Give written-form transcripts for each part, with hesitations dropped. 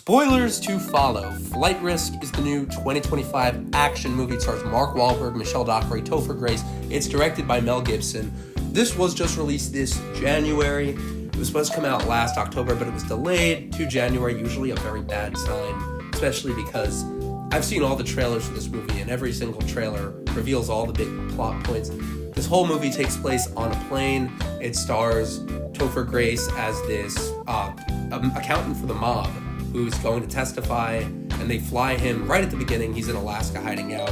Spoilers to follow. Flight Risk is the new 2025 action movie. It stars Mark Wahlberg, Michelle Dockery, Topher Grace. It's directed by Mel Gibson. This was just released this January. It was supposed to come out last October, but it was delayed to January, usually a very bad sign, especially because I've seen all the trailers for this movie, and every single trailer reveals all the big plot points. This whole movie takes place on a plane. It stars Topher Grace as this accountant for the mob who's going to testify, and they fly him right at the beginning. He's in Alaska hiding out.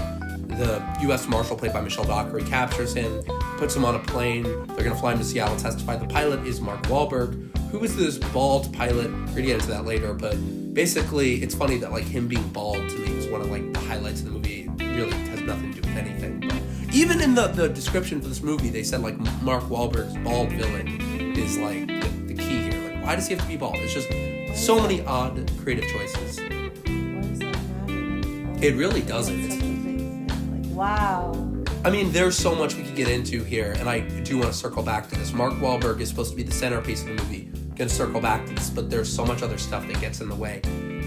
The U.S. Marshal, played by Michelle Dockery, captures him, puts him on a plane. They're going to fly him to Seattle to testify. The pilot is Mark Wahlberg, who is this bald pilot. We're going to get into that later, but basically, it's funny that him being bald to me is one of the highlights of the movie. It really has nothing to do with anything. But even in the description for this movie, they said Mark Wahlberg's bald villain is the key here. Why does he have to be bald? It's just so many odd creative choices. What does that matter? It really doesn't. It's such a big thing. Wow. I mean, there's so much we could get into here, and I do want to circle back to this. Mark Wahlberg is supposed to be the centerpiece of the movie. Gonna circle back to this, but there's so much other stuff that gets in the way.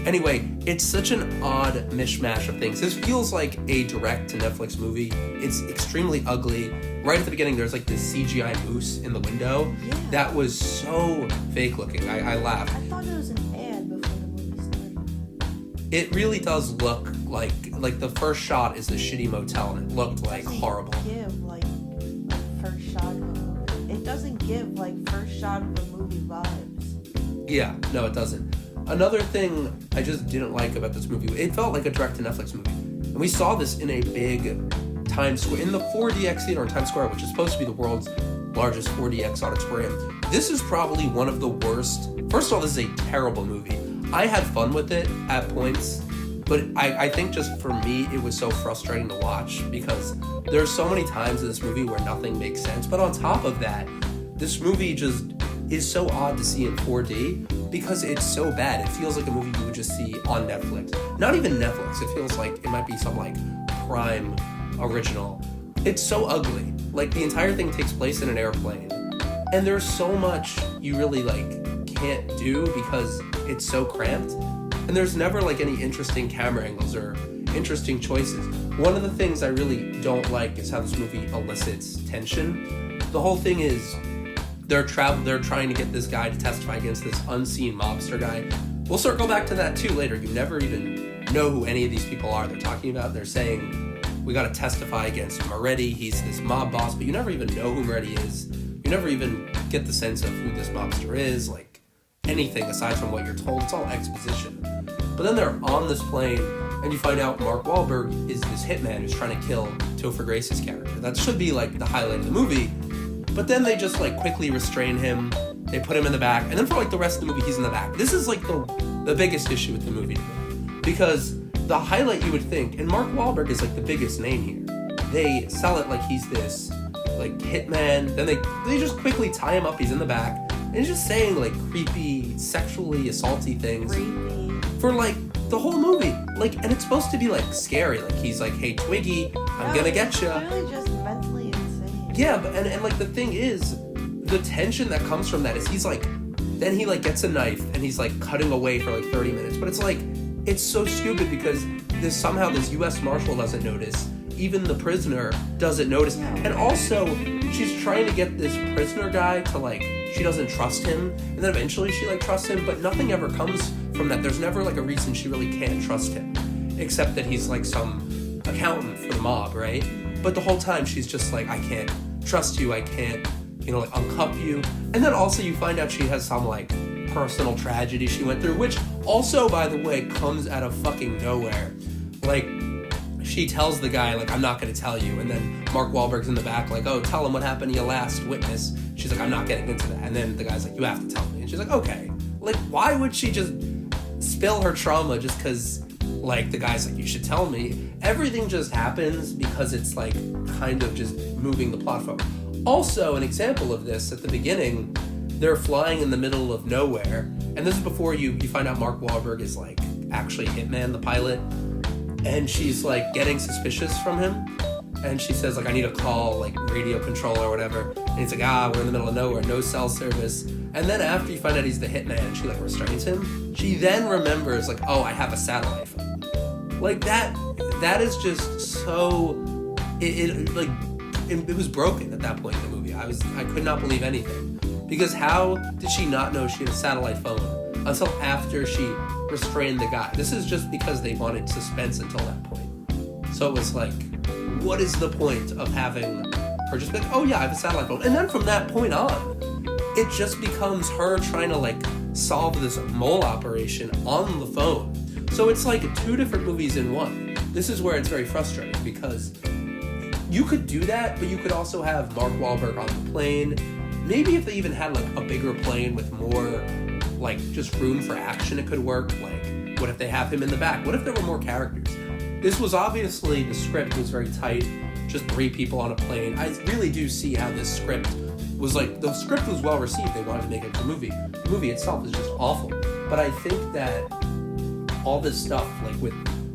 Anyway, it's such an odd mishmash of things. This feels like a direct-to-Netflix movie. It's extremely ugly. Right at the beginning, there's this CGI moose in the window. Yeah. That was so fake-looking. I laughed. I thought it was an ad before the movie started. It really does look like the first shot is the shitty motel, and it looked horrible. It doesn't give first shot of a movie vibes. Yeah, no, it doesn't. Another thing I just didn't like about this movie, it felt like a direct-to-Netflix movie. And we saw this in a big Times Square, in the 4DX theater in Times Square, which is supposed to be the world's largest 4DX auditorium. This is probably one of the worst. First of all, this is a terrible movie. I had fun with it at points, but I think just for me, it was so frustrating to watch because there's so many times in this movie where nothing makes sense. But on top of that, this movie just is so odd to see in 4D because it's so bad. It feels like a movie you would just see on Netflix. Not even Netflix. It feels like it might be some Prime original. It's so ugly. The entire thing takes place in an airplane. And there's so much you really can't do because it's so cramped. And there's never any interesting camera angles or interesting choices. One of the things I really don't like is how this movie elicits tension. The whole thing is they're trying to get this guy to testify against this unseen mobster guy. We'll circle back to that too later. You never even know who any of these people are they're talking about. They're saying, we got to testify against Moretti. He's this mob boss, but you never even know who Moretti is. You never even get the sense of who this mobster is, anything aside from what you're told. It's all exposition. But then they're on this plane, and you find out Mark Wahlberg is this hitman who's trying to kill Topher Grace's character. That should be the highlight of the movie. But then they just quickly restrain him. They put him in the back, and then for the rest of the movie, he's in the back. This is the biggest issue with the movie to me, because the highlight you would think, and Mark Wahlberg is the biggest name here. They sell it like he's this hitman. Then they just quickly tie him up. He's in the back, and he's just saying creepy, sexually assaulty things for the whole movie. And it's supposed to be scary. He's hey Twiggy, I'm gonna get you. It's really just mentally insane. Yeah, but and the thing is, the tension that comes from that is he's then he gets a knife and he's cutting away for 30 minutes. But it's so stupid because somehow this U.S. Marshal doesn't notice. Even the prisoner doesn't notice. And also, she's trying to get this prisoner guy to she doesn't trust him. And then eventually she trusts him, but nothing ever comes from that. There's never a reason she really can't trust him. Except that he's some accountant for the mob, right? But the whole time she's just I can't trust you, I can't, uncuff you. And then also you find out she has some personal tragedy she went through, which also, by the way, comes out of fucking nowhere. She tells the guy, I'm not going to tell you. And then Mark Wahlberg's in the back, oh, tell him what happened to your last witness. She's I'm not getting into that. And then the guy's you have to tell me. And she's okay. Why would she just spill her trauma just because, the guy's you should tell me? Everything just happens because it's, kind of just moving the plot forward. Also, an example of this, at the beginning, they're flying in the middle of nowhere. And this is before you find out Mark Wahlberg is, actually Hitman, the pilot. And she's getting suspicious from him, and she says I need a call radio control or whatever, And he's like, we're in the middle of nowhere, no cell service. And then after you find out he's the hitman, she like restrains him. She then remembers like, oh, I have a satellite phone. Like that is just so, it was broken at that point in the movie. I could not believe anything. Because how did she not know she had a satellite phone until after she restrained the guy? This is just because they wanted suspense until that point. So it was like, what is the point of having her just be like, oh yeah, I have a satellite phone. And then from that point on, it just becomes her trying to like solve this mole operation on the phone. So it's like 2 different movies in one. This is where it's very frustrating because you could do that, but you could also have Mark Wahlberg on the plane. Maybe if they even had like a bigger plane with more like just room for action, it could work. Like, what if they have him in the back? What if there were more characters? This was obviously, the script was very tight, just 3 people on a plane. I really do see how this script was like, the script was well received. They wanted to make it a movie. The movie itself is just awful. But I think that all this stuff, like with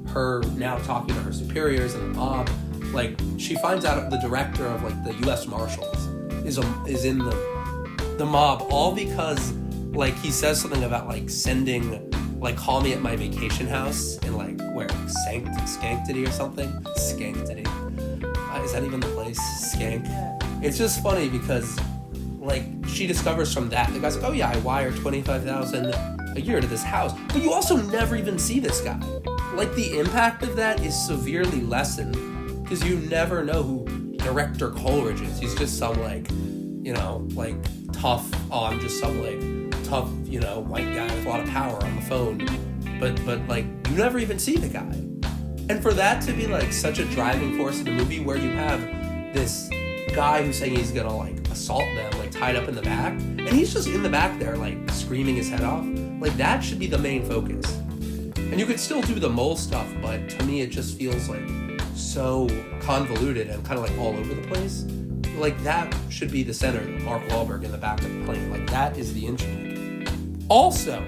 her now talking to her superiors and the mob, like she finds out the director of like the U.S. Marshals is in the mob, all because like he says something about like sending, like, call me at my vacation house in like where, like Schenectady or something. Schenectady. Is that even the place? Skank. Yeah. It's just funny because like she discovers from that, the guy's like, oh yeah, I wire $25,000 a year to this house, but you also never even see this guy. Like the impact of that is severely lessened because you never know who Director Coleridge is. He's just some like, you know, like tough, I'm just some like tough, you know, white guy with a lot of power on the phone. But like you never even see the guy. And for that to be like such a driving force in the movie where you have this guy who's saying he's gonna like assault them, like tied up in the back, and he's just in the back there like screaming his head off, like that should be the main focus. And you could still do the mole stuff, but to me it just feels like so convoluted and kind of like all over the place. Like that should be the center, Mark Wahlberg in the back of the plane. Like that is the intrigue. Also,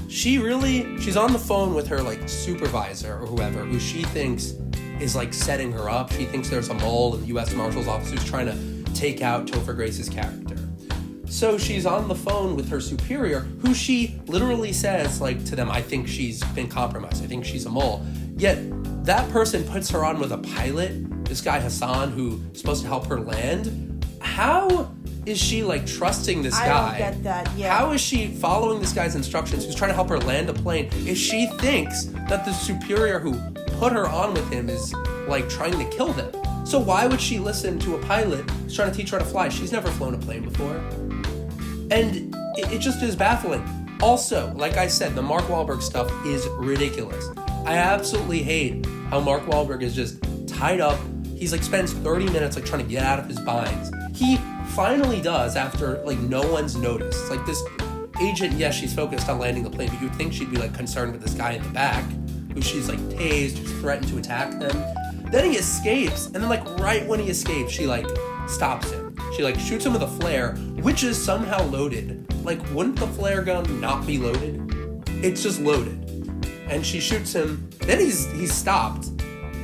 she's on the phone with her like supervisor or whoever, who she thinks is like setting her up. She thinks there's a mole in the U.S. Marshal's office who's trying to take out Topher Grace's character. So she's on the phone with her superior, who she literally says like to them, I think she's been compromised. I think she's a mole. Yet that person puts her on with a pilot, this guy Hassan, who's supposed to help her land. How is she like trusting this guy? I don't get that, yeah. How is she following this guy's instructions who's trying to help her land a plane if she thinks that the superior who put her on with him is like trying to kill them? So why would she listen to a pilot who's trying to teach her how to fly? She's never flown a plane before. And it just is baffling. Also, like I said, the Mark Wahlberg stuff is ridiculous. I absolutely hate how Mark Wahlberg is just tied up. He's like spends 30 minutes like trying to get out of his binds. He finally does after like no one's noticed. Like this agent, yes, she's focused on landing the plane, but you'd think she'd be like concerned with this guy in the back, who she's like tased, who's threatened to attack them. Then he escapes, and then like right when he escapes, she like stops him. She like shoots him with a flare, which is somehow loaded. Like, wouldn't the flare gun not be loaded? It's just loaded. And she shoots him, then he's stopped.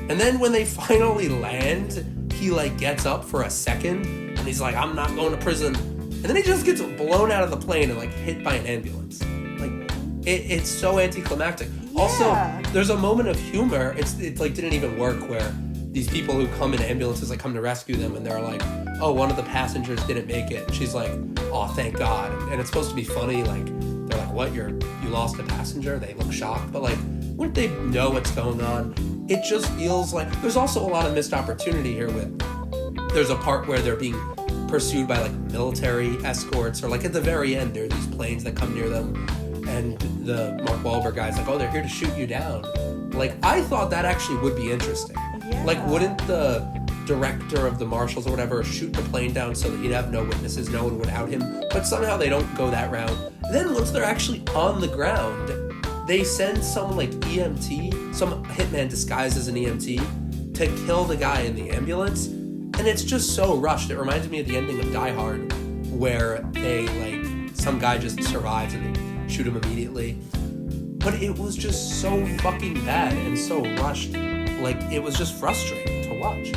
And then when they finally land, he like gets up for a second, and he's like, I'm not going to prison. And then he just gets blown out of the plane and like hit by an ambulance. Like, it's so anticlimactic. Yeah. Also, there's a moment of humor. It like didn't even work where these people who come in ambulances like come to rescue them, and they're like, oh, one of the passengers didn't make it. And she's like, oh, thank God. And it's supposed to be funny. Like, they're like, what? You lost a passenger? They look shocked. But like, wouldn't they know what's going on? It just feels like there's also a lot of missed opportunity here there's a part where they're being pursued by like military escorts, or like at the very end, there are these planes that come near them, and the Mark Wahlberg guy's like, oh, they're here to shoot you down. Like, I thought that actually would be interesting. Yeah. Like, wouldn't the director of the Marshals or whatever shoot the plane down so that he'd have no witnesses, no one would out him? But somehow they don't go that route. Then once they're actually on the ground, they send some like EMT, some hitman disguised as an EMT, to kill the guy in the ambulance. And it's just so rushed. It reminds me of the ending of Die Hard, where some guy just survives and they shoot him immediately. But it was just so fucking bad and so rushed. Like, it was just frustrating to watch.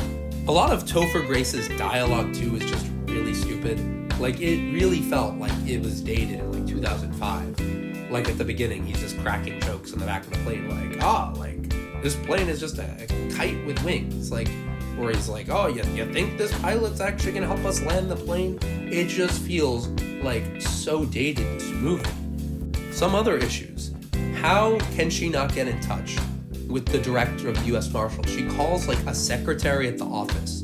A lot of Topher Grace's dialogue too is just really stupid. stupid. Like, it really felt like it was dated in, like, 2005. Like, at the beginning, he's just cracking jokes in the back of the plane, like, this plane is just a kite with wings. Like, or he's like, you think this pilot's actually gonna help us land the plane? It just feels, like, so dated, this movie. Some other issues. How can she not get in touch with the director of the U.S. Marshals? She calls, like, a secretary at the office.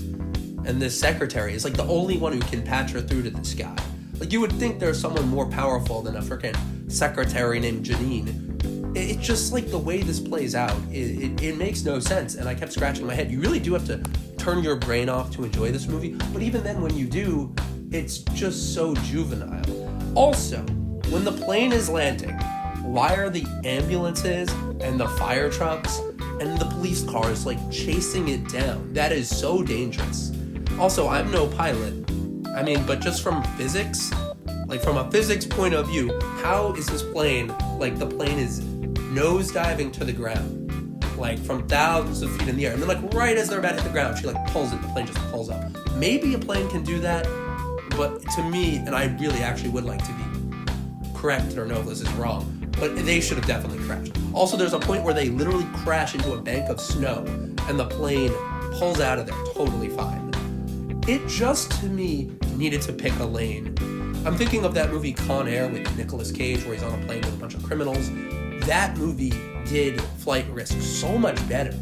And this secretary is, like, the only one who can patch her through to this guy. Like, you would think there's someone more powerful than a freaking secretary named Janine. It's just, like, the way this plays out, it makes no sense. And I kept scratching my head. You really do have to turn your brain off to enjoy this movie. But even then, when you do, it's just so juvenile. Also, when the plane is landing, why are the ambulances and the fire trucks and the police cars, like, chasing it down? That is so dangerous. Also, I'm no pilot. I mean, but just from physics, like, from a physics point of view, how is this plane, like, the plane is nosediving to the ground, like, from thousands of feet in the air, and then, like, right as they're about to hit the ground, she, like, pulls it, the plane just pulls up. Maybe a plane can do that, but to me, and I really actually would like to be corrected or know if this is wrong, but they should have definitely crashed. Also, there's a point where they literally crash into a bank of snow, and the plane pulls out of there totally fine. It just, to me, needed to pick a lane. I'm thinking of that movie Con Air with Nicolas Cage, where he's on a plane with a bunch of criminals. That movie did Flight Risk so much better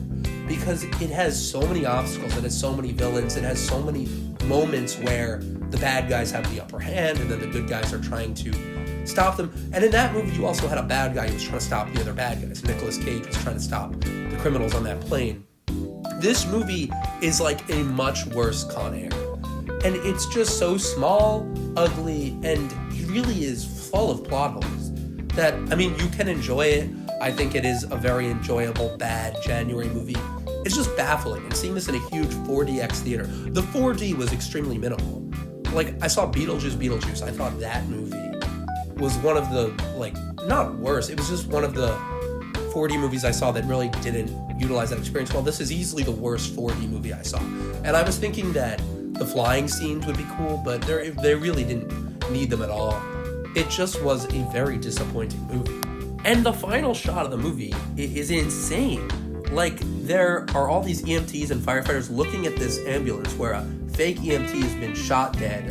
because it has so many obstacles, it has so many villains, it has so many moments where the bad guys have the upper hand and then the good guys are trying to stop them. And in that movie, you also had a bad guy who was trying to stop the other bad guys. Nicolas Cage was trying to stop the criminals on that plane. This movie is like a much worse Con Air. And it's just so small, ugly, and it really is full of plot holes that, I mean, you can enjoy it. I think it is a very enjoyable, bad January movie. It's just baffling. And seeing this in a huge 4DX theater, the 4D was extremely minimal. Like, I saw Beetlejuice. I thought that movie was one of the, like, not worse. It was just one of the 4D movies I saw that really didn't utilize that experience well. This is easily the worst 4D movie I saw. And I was thinking that the flying scenes would be cool, but they really didn't need them at all. It just was a very disappointing movie. And the final shot of the movie is insane. Like, there are all these EMTs and firefighters looking at this ambulance where a fake EMT has been shot dead,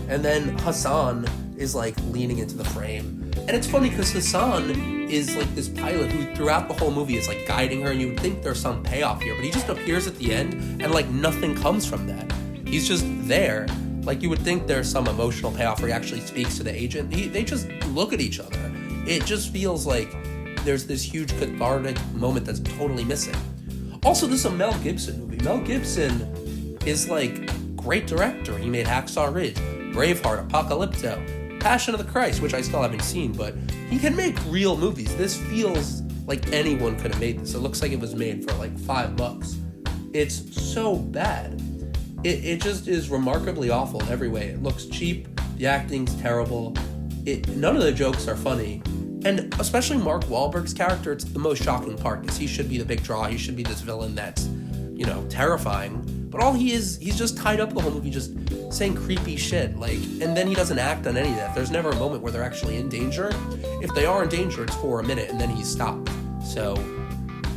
and then Hassan is, like, leaning into the frame. And it's funny because Hassan is, like, this pilot who throughout the whole movie is, like, guiding her, and you would think there's some payoff here, but he just appears at the end, and, like, nothing comes from that. He's just there. Like, you would think there's some emotional payoff where he actually speaks to the agent. They just look at each other. It just feels like there's this huge cathartic moment that's totally missing. Also, this is a Mel Gibson movie. Mel Gibson is, like, great director. He made Hacksaw Ridge, Braveheart, Apocalypto, Passion of the Christ, which I still haven't seen, but he can make real movies. This feels like anyone could have made this. It looks like it was made for, like, $5. It's so bad. It just is remarkably awful in every way. It looks cheap. The acting's terrible. None of the jokes are funny. And especially Mark Wahlberg's character, it's the most shocking part because he should be the big draw. He should be this villain that's, you know, terrifying. But all he is, he's just tied up the whole movie just saying creepy shit. Like, and then he doesn't act on any of that. There's never a moment where they're actually in danger. If they are in danger, it's for a minute and then he's stopped. So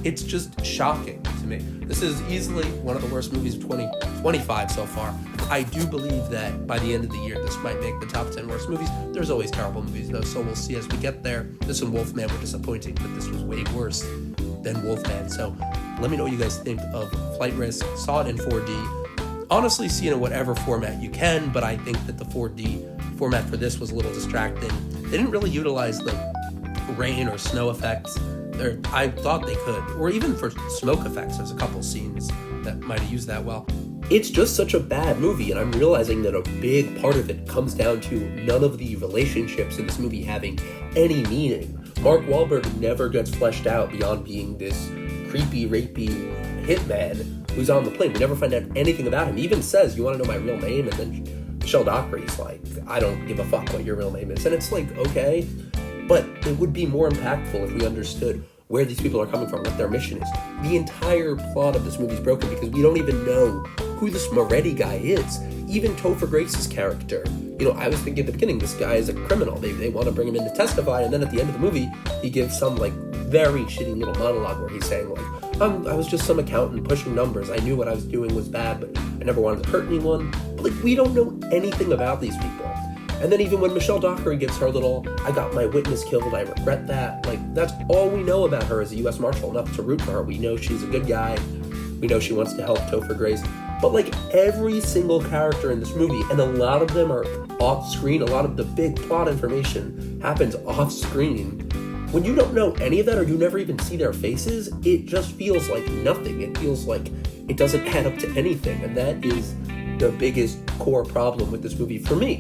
it's just shocking to me. This is easily one of the worst movies of 2025 so far. I do believe that by the end of the year, this might make the top 10 worst movies. There's always terrible movies, though, so we'll see as we get there. This and Wolfman were disappointing, but this was way worse than Wolfman. So let me know what you guys think of Flight Risk. Saw it in 4D. Honestly, see it in whatever format you can, but I think that the 4D format for this was a little distracting. They didn't really utilize the rain or snow effects. I thought they could, or even for smoke effects, there's a couple scenes that might have used that well. It's just such a bad movie, and I'm realizing that a big part of it comes down to none of the relationships in this movie having any meaning. Mark Wahlberg never gets fleshed out beyond being this creepy, rapey hitman who's on the plane. We never find out anything about him. He even says, "You want to know my real name?" And then Michelle Dockery's like, "I don't give a fuck what your real name is." And it's like, okay. But it would be more impactful if we understood where these people are coming from, what their mission is. The entire plot of this movie is broken because we don't even know who this Moretti guy is. Even Topher Grace's character. I was thinking at the beginning, this guy is a criminal. They want to bring him in to testify, and then at the end of the movie, he gives some, very shitty little monologue where he's saying, I was just some accountant pushing numbers. I knew what I was doing was bad, but I never wanted to hurt anyone. But, we don't know anything about these people. And then even when Michelle Dockery gives her little, I got my witness killed, I regret that, that's all we know about her as a U.S. Marshal, enough to root for her. We know she's a good guy. We know she wants to help Topher Grace. But, every single character in this movie, and a lot of them are off-screen, a lot of the big plot information happens off-screen. When you don't know any of that, or you never even see their faces, it just feels like nothing. It feels like it doesn't add up to anything, and that is the biggest core problem with this movie for me.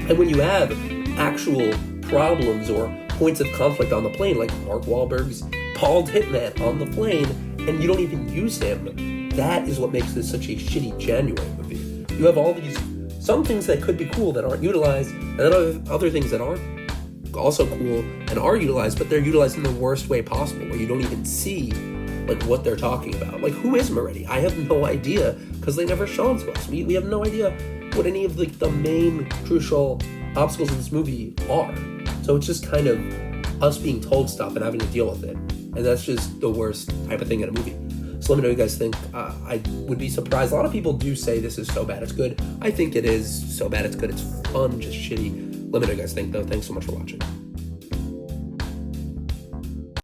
And when you have actual problems or points of conflict on the plane, like Mark Wahlberg's bald hitman on the plane, and you don't even use him, that is what makes this such a shitty January movie. You have all these, some things that could be cool that aren't utilized, and then other things that aren't also cool and are utilized, but they're utilized in the worst way possible, where you don't even see what they're talking about. Who is Moretti? I have no idea, because they never show him to us. We have no idea what any of the main crucial obstacles in this movie are. So it's just kind of us being told stuff and having to deal with it. And that's just the worst type of thing in a movie. So let me know what you guys think. I would be surprised. A lot of people do say this is so bad it's good. I think it is so bad it's good. It's fun, just shitty. Let me know what you guys think, though. Thanks so much for watching.